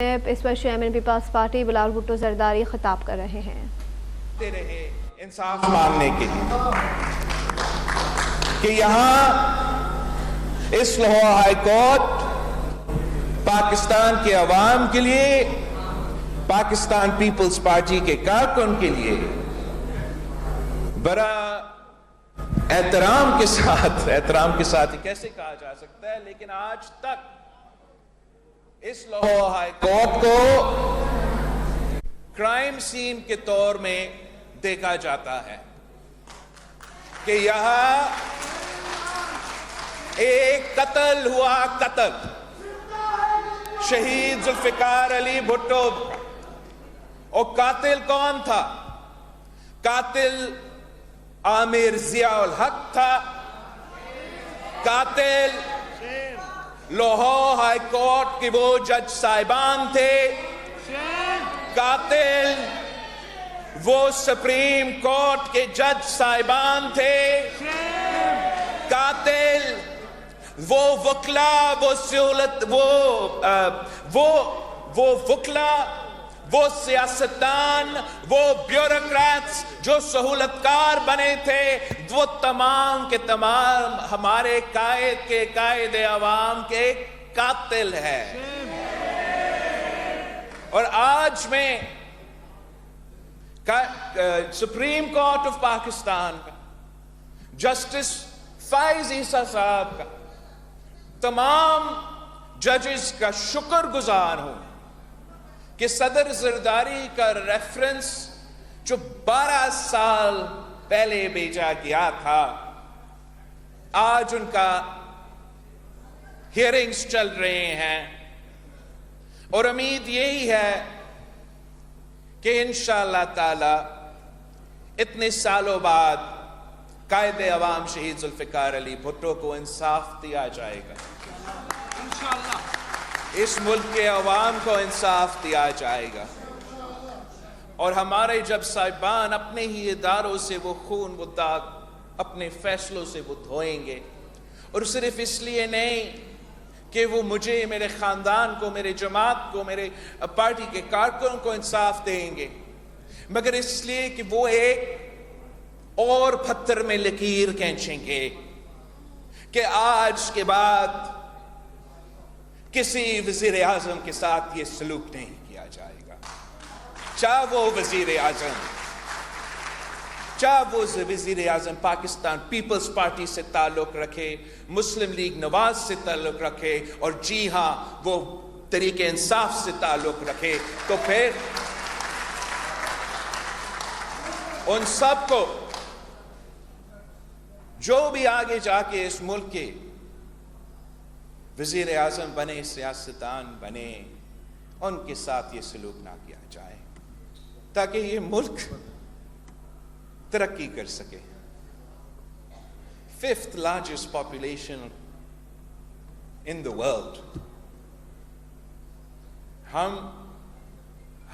اس پر چیئرمین پیپلز پارٹی بلاول بھٹو زرداری خطاب کر رہے ہیں۔ رہے انصاف مانگنے کے لیے کہ یہاں اس لاہور ہائی کورٹ پاکستان کے عوام کے لیے، پاکستان پیپلز پارٹی کے کارکن کے لیے بڑا احترام کے ساتھ کیسے کہا جا سکتا ہے، لیکن آج تک اس لاہور ہائی کورٹ کو کرائم سین کے طور میں دیکھا جاتا ہے کہ یہاں ایک قتل ہوا، شہید ذوالفقار علی بھٹو، اور قاتل کون تھا؟ قاتل عامر ضیاء الحق تھا، قاتل لاہور ہائی کورٹ کے وہ جج صاحبان تھے، قاتل وہ سپریم کورٹ کے جج صاحبان تھے، قاتل وہ وکلا، وہ سہولت، وہ وکلا، وہ سیاستدان، وہ بیوروکریٹس جو سہولت کار بنے تھے، وہ تمام کے تمام ہمارے قائد عوام کے قاتل ہے۔ اور آج میں سپریم کورٹ آف پاکستان کا جسٹس فائز عیسیٰ صاحب کا، تمام ججز کا شکر گزار ہوں کہ صدر زرداری کا ریفرنس جو 12 سال پہلے بھیجا گیا تھا، آج ان کا ہیئرنگز چل رہے ہیں، اور امید یہی ہے کہ انشاءاللہ تعالی اتنے سالوں بعد قائد عوام شہید ذوالفقار علی بھٹو کو انصاف دیا جائے گا، اس ملک کے عوام کو انصاف دیا جائے گا، اور ہمارے جب صاحبان اپنے ہی اداروں سے وہ خون، وہ داغ اپنے فیصلوں سے وہ دھوئیں گے، اور صرف اس لیے نہیں کہ وہ مجھے، میرے خاندان کو، میرے جماعت کو، میرے پارٹی کے کارکنوں کو انصاف دیں گے، مگر اس لیے کہ وہ ایک اور پتھر میں لکیر کھینچیں گے کہ آج کے بعد کسی وزیر اعظم کے ساتھ یہ سلوک نہیں کیا جائے گا، چاہے وہ وزیر اعظم پاکستان پیپلز پارٹی سے تعلق رکھے، مسلم لیگ نواز سے تعلق رکھے، اور جی ہاں وہ طریق انصاف سے تعلق رکھے، تو پھر ان سب کو جو بھی آگے جا کے اس ملک کے وزیر اعظم بنے، سیاستدان بنے، ان کے ساتھ یہ سلوک نہ کیا جائے، تاکہ یہ ملک ترقی کر سکے۔ 5th largest population in the world۔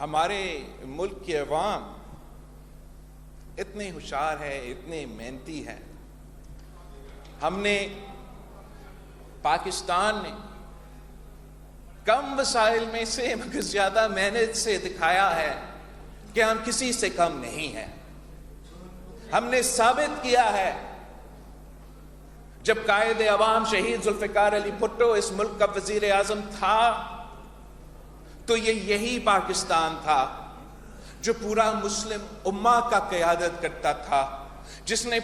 ہمارے ملک کے عوام اتنے ہوشیار ہے، اتنے محنتی ہے، ہم نے پاکستان نے کم وسائل میں سے مگر زیادہ محنت سے دکھایا ہے کہ ہم کسی سے کم نہیں ہیں۔ ہم نے ثابت کیا ہے، جب قائد عوام شہید ذوالفقار علی بھٹو اس ملک کا وزیر اعظم تھا تو یہی پاکستان تھا جو پورا مسلم امہ کا قیادت کرتا تھا، جس نے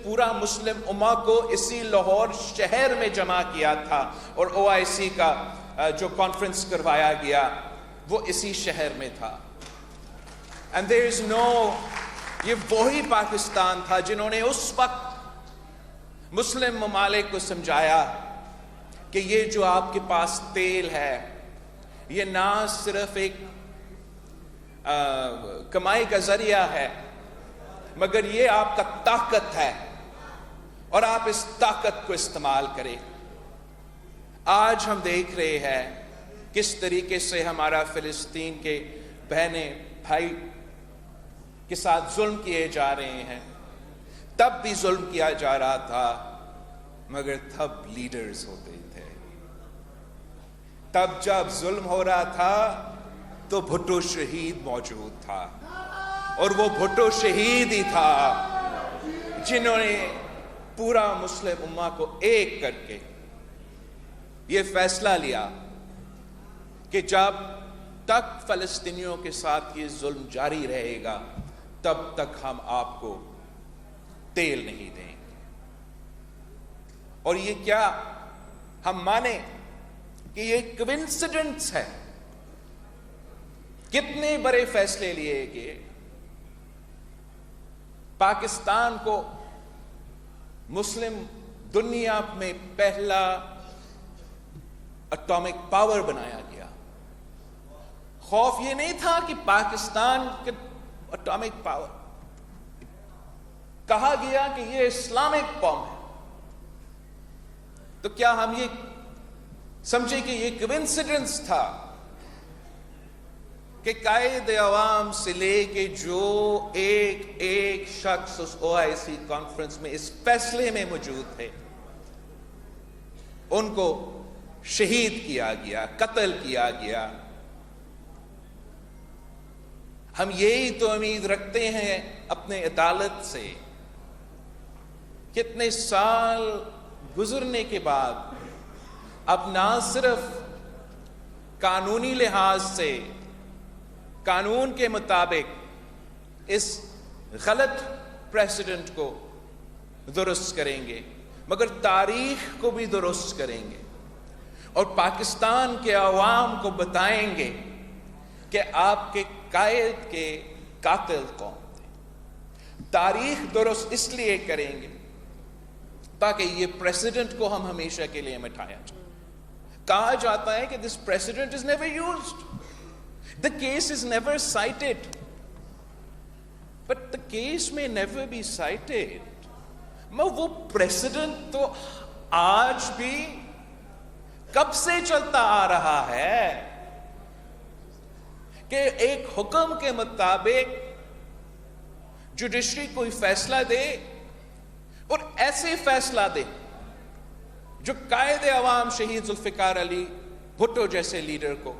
پورا مسلم امہ کو اسی لاہور شہر میں جمع کیا تھا، اور OIC کا جو کانفرنس کروایا گیا وہ اسی شہر میں تھا۔ And there is no، یہ وہی پاکستان تھا جنہوں نے اس وقت مسلم ممالک کو سمجھایا کہ یہ جو آپ کے پاس تیل ہے یہ نہ صرف ایک کمائی کا ذریعہ ہے، مگر یہ آپ کا طاقت ہے، اور آپ اس طاقت کو استعمال کریں۔ آج ہم دیکھ رہے ہیں کس طریقے سے ہمارا فلسطین کے بہنیں بھائی کے ساتھ ظلم کیے جا رہے ہیں، تب بھی ظلم کیا جا رہا تھا، مگر تب لیڈرز ہوتے تھے۔ تب جب ظلم ہو رہا تھا تو بھٹو شہید موجود تھا، اور وہ بھٹو شہید ہی تھا جنہوں نے پورا مسلم امہ کو ایک کر کے یہ فیصلہ لیا کہ جب تک فلسطینیوں کے ساتھ یہ ظلم جاری رہے گا تب تک ہم آپ کو تیل نہیں دیں گے۔ اور یہ کیا ہم مانیں کہ یہ کوئنسیڈنس ہے؟ کتنے بڑے فیصلے لیے گئے، پاکستان کو مسلم دنیا میں پہلا اٹامک پاور بنایا گیا۔ خوف یہ نہیں تھا کہ پاکستان کے اٹامک پاور، کہا گیا کہ یہ اسلامک قوم ہے۔ تو کیا ہم یہ سمجھے کہ یہ کوئنسیڈنس تھا کہ قائد عوام سے لے کے جو ایک شخص اس OIC کانفرنس میں اس فیصلے میں موجود تھے ان کو شہید کیا گیا، قتل کیا گیا؟ ہم یہی تو امید رکھتے ہیں اپنے عدالت سے۔ کتنے سال گزرنے کے بعد اب نہ صرف قانونی لحاظ سے قانون کے مطابق اس غلط پریسیڈنٹ کو درست کریں گے مگر تاریخ کو بھی درست کریں گے، اور پاکستان کے عوام کو بتائیں گے کہ آپ کے قائد کے قاتل کون تھے۔ تاریخ درست اس لیے کریں گے تاکہ یہ پریسیڈنٹ کو ہم ہمیشہ کے لیے مٹھایا جائے۔ کہا جاتا ہے کہ this precedent is never used, the case is never cited, but the case may never be cited۔ وہ precedent تو آج بھی کب سے چلتا آ رہا ہے کہ ایک حکم کے مطابق جوڈیشری کوئی فیصلہ دے اور ایسے فیصلہ دے جو قائد عوام شہید ذوالفقار علی بھٹو جیسے لیڈر کو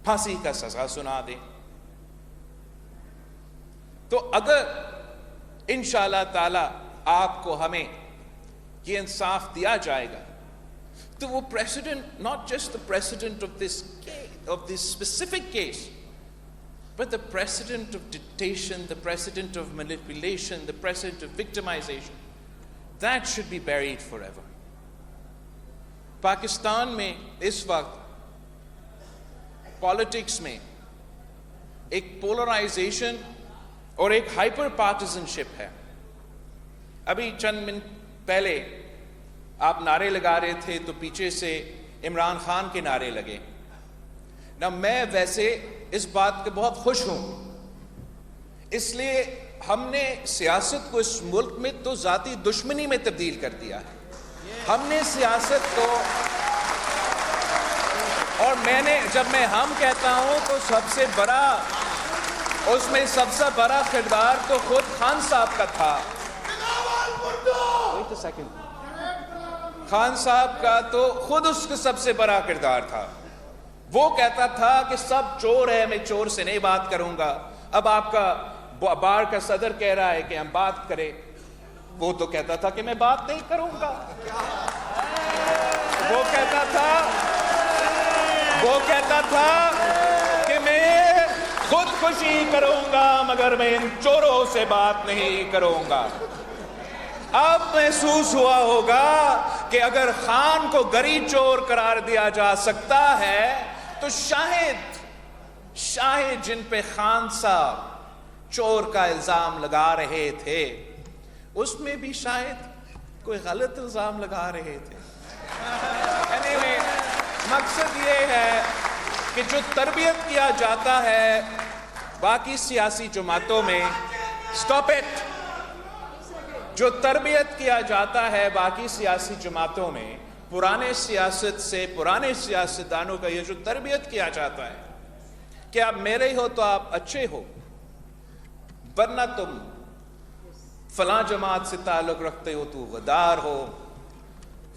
پھانسی کا سزا سنا دے۔ تو اگر انشاءاللہ تعالی آپ کو ہمیں یہ انصاف دیا جائے گا تو وہ precedent, not just the precedent of this case, of this specific case, but the precedent of dictation, the precedent of manipulation, the precedent of victimization, that should be buried forever۔ Pakistan میں اس وقت پالیٹکس میں ایک polarisation اور ایک hyper partisan شپ ہے۔ ابھی چند minute پہلے آپ نعرے لگا رہے تھے تو پیچھے سے عمران خان کے نعرے لگے نا۔ میں ویسے اس بات کے بہت خوش ہوں، اس لیے ہم نے سیاست کو اس ملک میں تو ذاتی دشمنی میں تبدیل کر دیا ہے۔ ہم نے سیاست کو، اور جب میں ہم کہتا ہوں تو سب سے بڑا، اس میں سب سے بڑا کردار تو خود خان صاحب کا تھا۔ خان صاحب کا تو خود اس کا سب سے بڑا کردار تھا۔ وہ کہتا تھا کہ سب چور ہے، میں چور سے نہیں بات کروں گا۔ اب آپ کا بار کا صدر کہہ رہا ہے کہ ہم بات کریں، وہ تو کہتا تھا کہ میں بات نہیں کروں گا۔ وہ کہتا تھا کہ میں خودکشی کروں گا مگر میں ان چوروں سے بات نہیں کروں گا۔ اب محسوس ہوا ہوگا کہ اگر خان کو گری چور قرار دیا جا سکتا ہے تو شاہد جن پہ خان صاحب چور کا الزام لگا رہے تھے اس میں بھی شاید کوئی غلط الزام لگا رہے تھے۔ anyway, مقصد یہ ہے کہ جو تربیت کیا جاتا ہے باقی سیاسی جماعتوں میں، سٹاپ اٹ، جو تربیت کیا جاتا ہے باقی سیاسی جماعتوں میں، پرانے سیاست سے، پرانے سیاستدانوں کا یہ جو تربیت کیا جاتا ہے کہ آپ میرے ہو تو آپ اچھے ہو، ورنہ تم فلاں جماعت سے تعلق رکھتے ہو تو غدار ہو،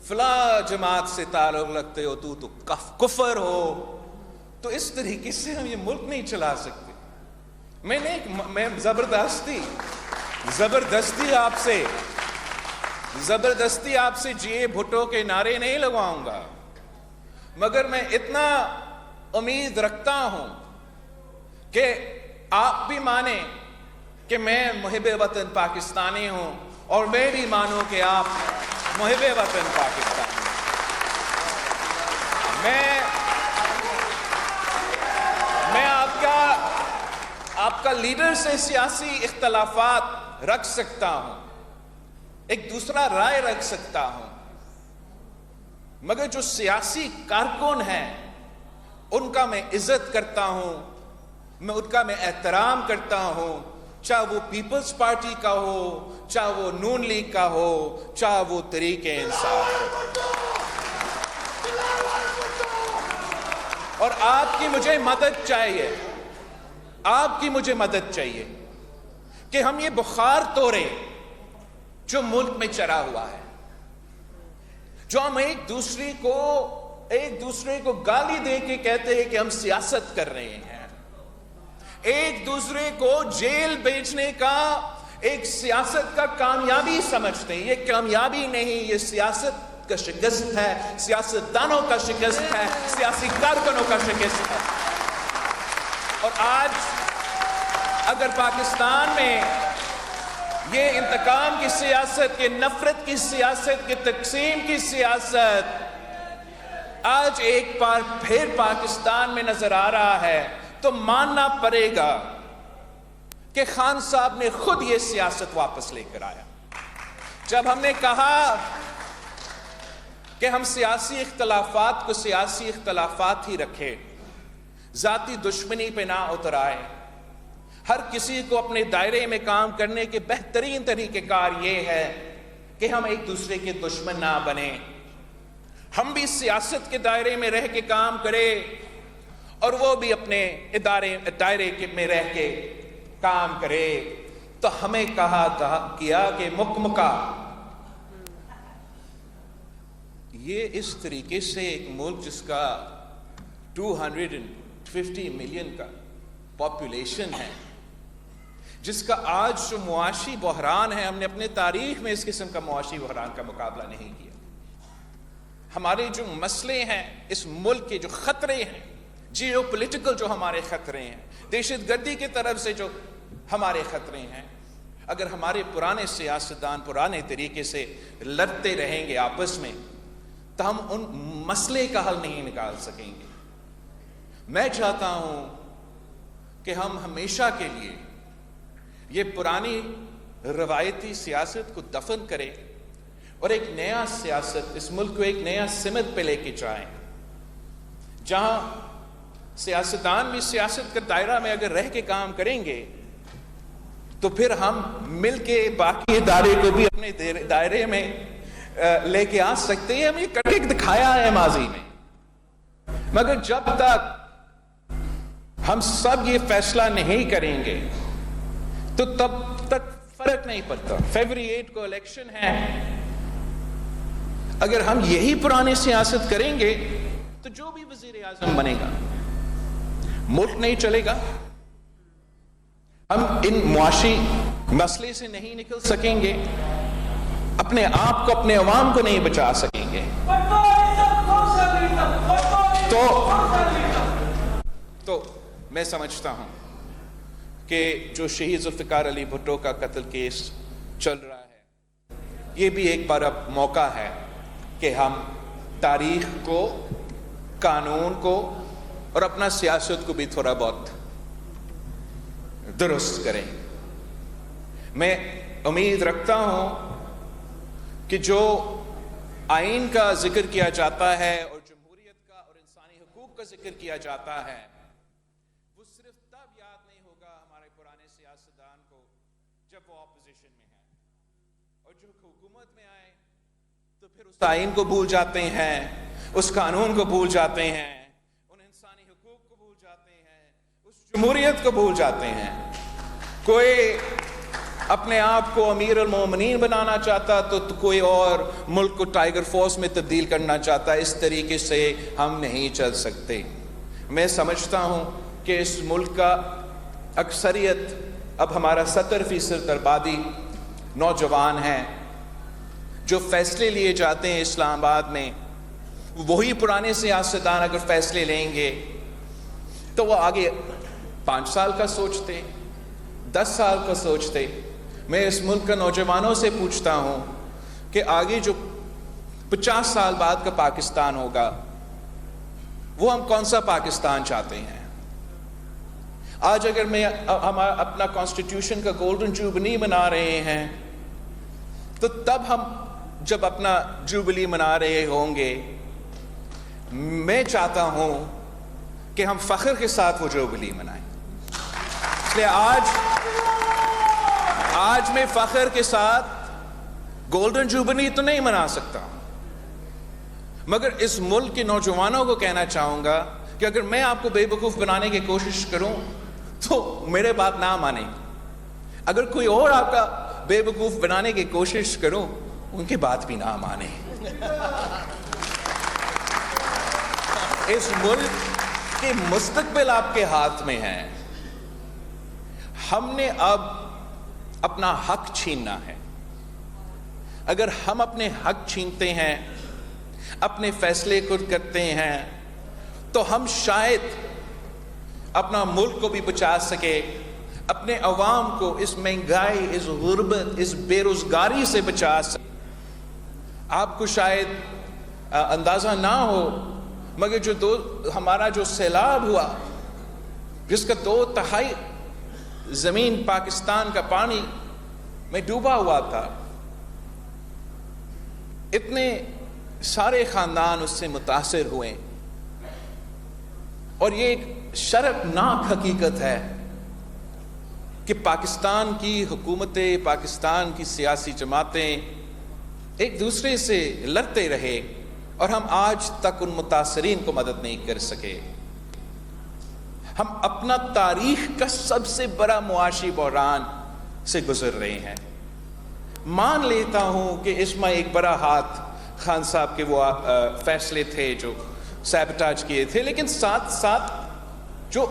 فلاں جماعت سے تعلق رکھتے ہو تو کفر ہو. تو اس طریقے سے ہم یہ ملک نہیں چلا سکتے. میں زبردستی آپ سے جی اے بھٹو کے نعرے نہیں لگواؤں گا، مگر میں اتنا امید رکھتا ہوں کہ آپ بھی مانیں کہ میں محب وطن پاکستانی ہوں، اور میں بھی مانوں کہ آپ محب وطن پاکستانی. میں آپ کا لیڈر سے سیاسی اختلافات رکھ سکتا ہوں، ایک دوسرا رائے رکھ سکتا ہوں، مگر جو سیاسی کارکن ہیں ان کا میں عزت کرتا ہوں، ان کا میں احترام کرتا ہوں، چاہے وہ پیپلز پارٹی کا ہو، چاہے وہ نون لیگ کا ہو، چاہے وہ تحریک انصاف ہو. اور آپ کی مجھے مدد چاہیے کہ ہم یہ بخار توڑیں جو ملک میں چڑھا ہوا ہے، جو ہم ایک دوسرے کو گالی دے کے کہتے ہیں کہ ہم سیاست کر رہے ہیں، ایک دوسرے کو جیل بھیجنے کا ایک سیاست کا کامیابی سمجھتے ہیں. یہ کامیابی نہیں، یہ سیاست کا شکست ہے، سیاستدانوں کا شکست ہے، سیاسی کارکنوں کا شکست ہے. اور آج اگر پاکستان میں یہ انتقام کی سیاست، یہ نفرت کی سیاست، یہ تقسیم کی سیاست آج ایک بار پھر پاکستان میں نظر آ رہا ہے، تو ماننا پڑے گا کہ خان صاحب نے خود یہ سیاست واپس لے کر آیا. جب ہم نے کہا کہ ہم سیاسی اختلافات کو سیاسی اختلافات ہی رکھے، ذاتی دشمنی پہ نہ اترائے، ہر کسی کو اپنے دائرے میں کام کرنے کے بہترین طریقہ کار یہ ہے کہ ہم ایک دوسرے کے دشمن نہ بنیں، ہم بھی سیاست کے دائرے میں رہ کے کام کریں اور وہ بھی اپنے دائرے میں رہ کے کام کرے. تو ہمیں کیا کہ مکمکہ یہ اس طریقے سے ایک ملک جس کا 250 ملین کا پاپولیشن ہے، جس کا آج جو معاشی بحران ہے، ہم نے اپنے تاریخ میں اس قسم کا معاشی بحران کا مقابلہ نہیں کیا. ہمارے جو مسئلے ہیں اس ملک کے، جو خطرے ہیں، جیو پولیٹیکل جو ہمارے خطرے ہیں، دہشت گردی کی طرف سے جو ہمارے خطرے ہیں، اگر ہمارے پرانے سیاستدان پرانے طریقے سے لڑتے رہیں گے آپس میں تو ہم ان مسئلے کا حل نہیں نکال سکیں گے. میں چاہتا ہوں کہ ہم ہمیشہ کے لیے یہ پرانی روایتی سیاست کو دفن کریں اور ایک نیا سیاست، اس ملک کو ایک نیا سمت پہ لے کے جائیں، جہاں سیاستدان بھی سیاست کے دائرہ میں اگر رہ کے کام کریں گے تو پھر ہم مل کے باقی ادارے کو بھی اپنے دائرے میں لے کے آ سکتے ہیں. ہم یہ کر کے دکھایا ہے ماضی میں، مگر جب تک ہم سب یہ فیصلہ نہیں کریں گے تو تب تک فرق نہیں پڑتا. فیبری 8 کو الیکشن ہے، اگر ہم یہی پرانی سیاست کریں گے تو جو بھی وزیر اعظم بنے گا ملک نہیں چلے گا. ہم ان معاشی مسئلے سے نہیں نکل سکیں گے، اپنے آپ کو اپنے عوام کو نہیں بچا سکیں گے. تو میں سمجھتا ہوں کہ جو شہید ذوالفقار علی بھٹو کا قتل کیس چل رہا ہے، یہ بھی ایک بار اب موقع ہے کہ ہم تاریخ کو، قانون کو اور اپنا سیاست کو بھی تھوڑا بہت درست کریں. میں امید رکھتا ہوں کہ جو آئین کا ذکر کیا جاتا ہے اور جمہوریت کا اور انسانی حقوق کا ذکر کیا جاتا ہے، وہ صرف تب یاد نہیں ہوگا ہمارے پرانے سیاستدان کو جب وہ اپوزیشن میں ہیں، اور جو حکومت میں آئے تو پھر اس آئین کو بھول جاتے ہیں، اس قانون کو بھول جاتے ہیں، ان انسانی حقوق کو بھول جاتے ہیں، اس جمہوریت کو بھول جاتے ہیں. اپنے آپ کو امیر المومنین بنانا چاہتا تو کوئی اور ملک کو ٹائیگر فورس میں تبدیل کرنا چاہتا. اس طریقے سے ہم نہیں چل سکتے. میں سمجھتا ہوں کہ اس ملک کا اکثریت اب ہمارا 70% آبادی نوجوان ہیں. جو فیصلے لیے جاتے ہیں اسلام آباد میں وہی پرانے سیاستدان اگر فیصلے لیں گے تو وہ آگے 5 سال کا سوچتے, 10 سال کا سوچتے. میں اس ملک کا نوجوانوں سے پوچھتا ہوں کہ آگے جو 50 سال بعد کا پاکستان ہوگا وہ ہم کون سا پاکستان چاہتے ہیں؟ آج اگر میں ہم اپنا کانسٹیٹیوشن کا گولڈن جوبلی منا رہے ہیں تو تب ہم جب اپنا جوبلی منا رہے ہوں گے میں چاہتا ہوں کہ ہم فخر کے ساتھ وہ جوبلی منائیں. اس لیے آج میں فخر کے ساتھ گولڈن جوبلی تو نہیں منا سکتا, مگر اس ملک کے نوجوانوں کو کہنا چاہوں گا کہ اگر میں آپ کو بے وقوف بنانے کی کوشش کروں تو میرے بات نہ مانیں. اگر کوئی اور آپ کا بے وقوف بنانے کی کوشش کروں ان کی بات بھی نہ مانیں. اس ملک کی مستقبل آپ کے ہاتھ میں ہے. ہم نے اب اپنا حق چھیننا ہے. اگر ہم اپنے حق چھینتے ہیں, اپنے فیصلے خود کرتے ہیں, تو ہم شاید اپنا ملک کو بھی بچا سکے, اپنے عوام کو اس مہنگائی, اس غربت, اس بے روزگاری سے بچا سکے. آپ کو شاید اندازہ نہ ہو مگر ہمارا جو سیلاب ہوا جس کا 2/3 زمین پاکستان کا پانی میں ڈوبا ہوا تھا, اتنے سارے خاندان اس سے متاثر ہوئے. اور یہ ایک شرمناک حقیقت ہے کہ پاکستان کی حکومتیں, پاکستان کی سیاسی جماعتیں ایک دوسرے سے لڑتے رہے اور ہم آج تک ان متاثرین کو مدد نہیں کر سکے. ہم اپنا تاریخ کا سب سے بڑا معاشی بحران سے گزر رہے ہیں. مان لیتا ہوں کہ اس میں ایک بڑا ہاتھ خان صاحب کے وہ فیصلے تھے جو سیبٹاج کیے تھے, لیکن ساتھ ساتھ جو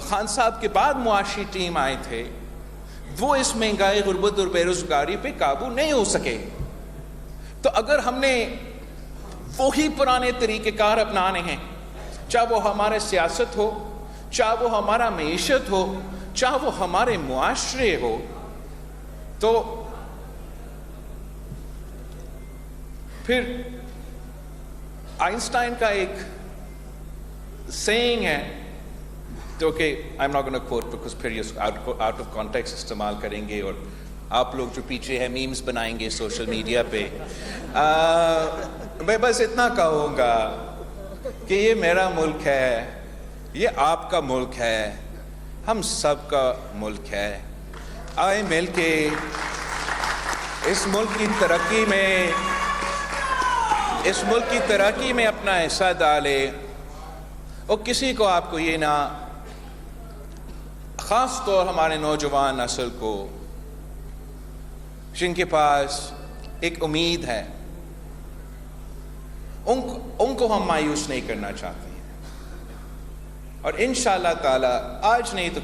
خان صاحب کے بعد معاشی ٹیم آئے تھے وہ اس مہنگائی, غربت اور بے روزگاری پہ قابو نہیں ہو سکے. تو اگر ہم نے وہی پرانے طریقہ کار اپنانے ہیں, چاہے وہ ہمارے سیاست ہو, چاہے وہ ہمارا معیشت ہو, چاہے وہ ہمارے معاشرے ہو, تو پھر آئنسٹائن کا ایک سینگ ہے جو کہ I'm not going to quote because پھر یہ out of context استعمال کریں گے اور آپ لوگ جو پیچھے ہیں میمز بنائیں گے سوشل میڈیا پہ. میں بس اتنا کہوں گا کہ یہ میرا ملک ہے, یہ آپ کا ملک ہے, ہم سب کا ملک ہے. آئے مل کے اس ملک کی ترقی میں اپنا حصہ ڈالے. اور کسی کو آپ کو یہ نہ, خاص طور ہمارے نوجوان نسل کو جن کے پاس ایک امید ہے, ان کو ہم مایوس نہیں کرنا چاہتے ہیں. اور انشاءاللہ تعالی آج نہیں تو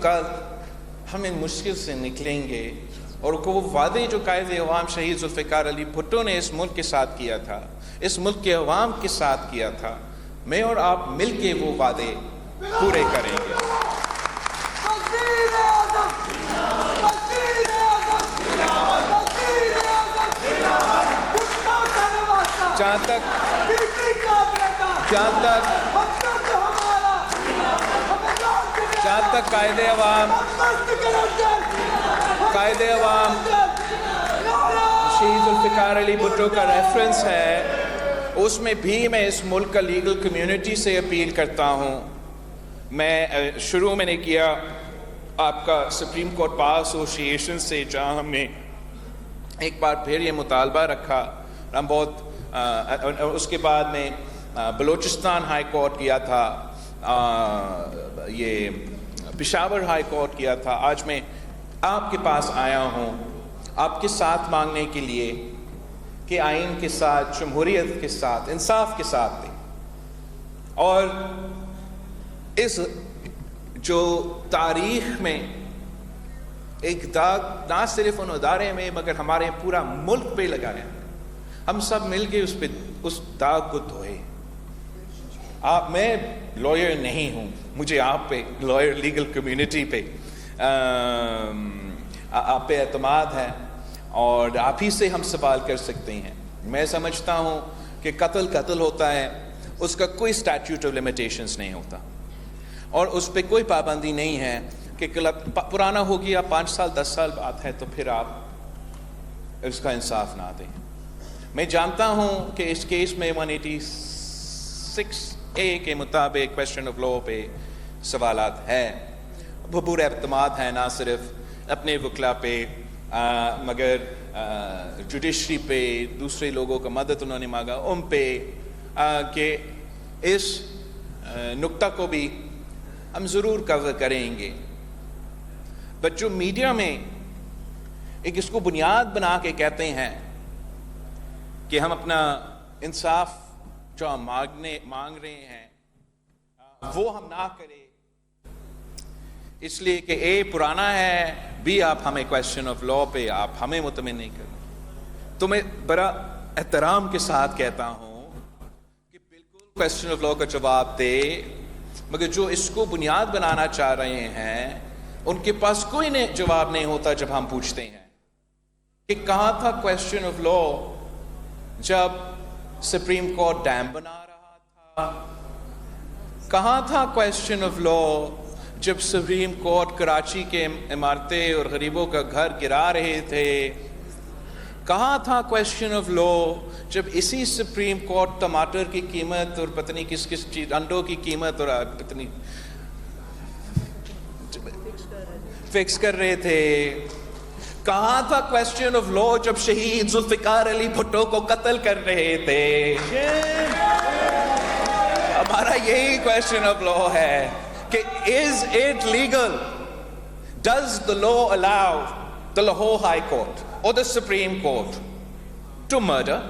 کل ہم ان مشکل سے نکلیں گے. اور وہ وعدے جو قائد عوام شہید ذوالفقار علی بھٹو نے اس ملک کے ساتھ کیا تھا, اس ملک کے عوام کے ساتھ کیا تھا, میں اور آپ مل کے وہ وعدے پورے کریں گے. جہاں تک قائد عوام شہید ذوالفقار علی بھٹو کا ریفرنس ہے, اس میں بھی میں اس ملک کا لیگل کمیونٹی سے اپیل کرتا ہوں. میں شروع میں نے کیا آپ کا سپریم کورٹ بار ایسوسی ایشن سے, جہاں ہم نے ایک بار پھر یہ مطالبہ رکھا. ہم اس کے بعد میں بلوچستان ہائی کورٹ کیا تھا, یہ پشاور ہائی کورٹ کیا تھا. آج میں آپ کے پاس آیا ہوں آپ کے ساتھ مانگنے کے لیے کہ آئین کے ساتھ, جمہوریت کے ساتھ, انصاف کے ساتھ دیں, اور اس جو تاریخ میں ایک داغ نہ صرف ان ادارے میں مگر ہمارے پورا ملک پہ لگایا, ہم سب مل کے اس داغ کو دھوئے. میں لائر نہیں ہوں, مجھے آپ پہ, لائر لیگل کمیونٹی پہ آپ پہ اعتماد ہے اور آپ ہی سے ہم سوال کر سکتے ہیں. میں سمجھتا ہوں کہ قتل ہوتا ہے, اس کا کوئی اسٹیچوٹ آف لمیٹیشنز نہیں ہوتا اور اس پہ کوئی پابندی نہیں ہے کہ پرانا ہو گیا 5 سال 10 سال بعد ہے تو پھر آپ اس کا انصاف نہ دیں. میں جانتا ہوں کہ اس کیس میں 186A کے مطابق کویسچن آف لا پہ سوالات ہیں. بھرپور اعتماد ہے نہ صرف اپنے وکلا پہ مگر جوڈیشری پہ, دوسرے لوگوں کا مدد انہوں نے مانگا ان پہ, کہ اس نقطہ کو بھی ہم ضرور کور کریں گے. بٹ جو میڈیا میں ایک اس کو بنیاد بنا کے کہتے ہیں کہ ہم اپنا انصاف جو ہم مانگ رہے ہیں وہ ہم نہ کریں اس لیے کہ اے پرانا ہے, بی آپ ہمیں کویسچن آف لا پہ آپ ہمیں مطمئن نہیں کریں. تو میں بڑا احترام کے ساتھ کہتا ہوں کہ بالکل کویسچن آف لا کا جواب دے, مگر جو اس کو بنیاد بنانا چاہ رہے ہیں ان کے پاس کوئی جواب نہیں ہوتا جب ہم پوچھتے ہیں کہ کہاں تھا کویسچن آف لا جب سپریم کورٹ ڈیم بنا رہا تھا, کہاں تھا کویسچن آف لا جب سپریم کورٹ کراچی کے عمارتیں اور غریبوں کا گھر گرا رہے تھے, کہاں تھا کویسچن آف لا جب اسی سپریم کورٹ ٹماٹر کی قیمت اور پتہ نہیں کس چیز انڈوں کی قیمت اور پتہ نہیں فکس کر رہے تھے, کہاں تھا کویسچن آف لا جب شہید ذوالفقار علی بھٹو کو قتل کر رہے تھے. ہمارا یہی کویسچن آف لا ہے کہ is it legal, does the law allow the Lahore High Court or the Supreme Court to murder?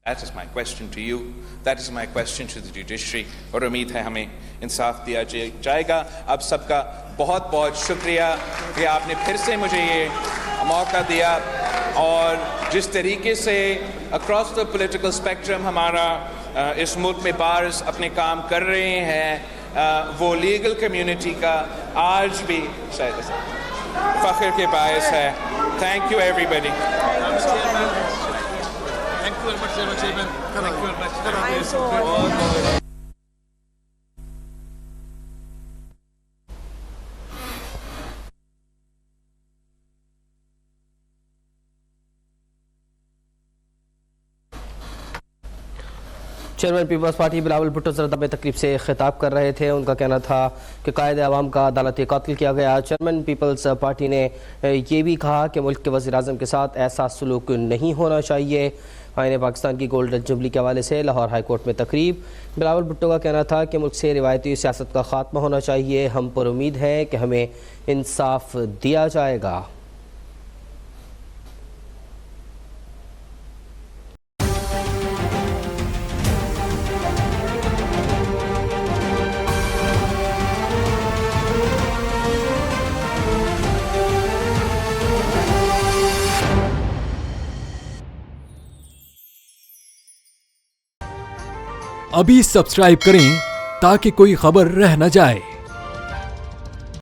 That is my question to you, that is my question to the judiciary, اور امید ہے ہمیں انصاف دیا جائے گا. آپ سب کا بہت بہت شکریہ کہ آپ نے پھر سے مجھے یہ موقع دیا, اور جس طریقے سے اکراس دا پولیٹیکل اسپیکٹرم ہمارا اس ملک میں بارز اپنے کام کر رہے ہیں, وہ لیگل کمیونٹی کا آج بھی فخر کے باعث ہے. Thank you everybody. Chairman Peoples Party Bilawal Bhutto زردہ میں تقریب سے خطاب کر رہے تھے. ان کا کہنا تھا کہ قائد عوام کا عدالتی قتل کیا گیا. چیئرمین پیپلز پارٹی نے یہ بھی کہا کہ ملک کے وزیر اعظم کے ساتھ ایسا سلوک نہیں ہونا چاہیے. آئین پاکستان کی گولڈن جبلی کے حوالے سے لاہور ہائی کورٹ میں تقریب. بلاول بھٹو کا کہنا تھا کہ ملک سے روایتی سیاست کا خاتمہ ہونا چاہیے. ہم پر امید ہے کہ ہمیں انصاف دیا جائے گا. ابھی سبسکرائب کریں تاکہ کوئی خبر رہ نہ جائے.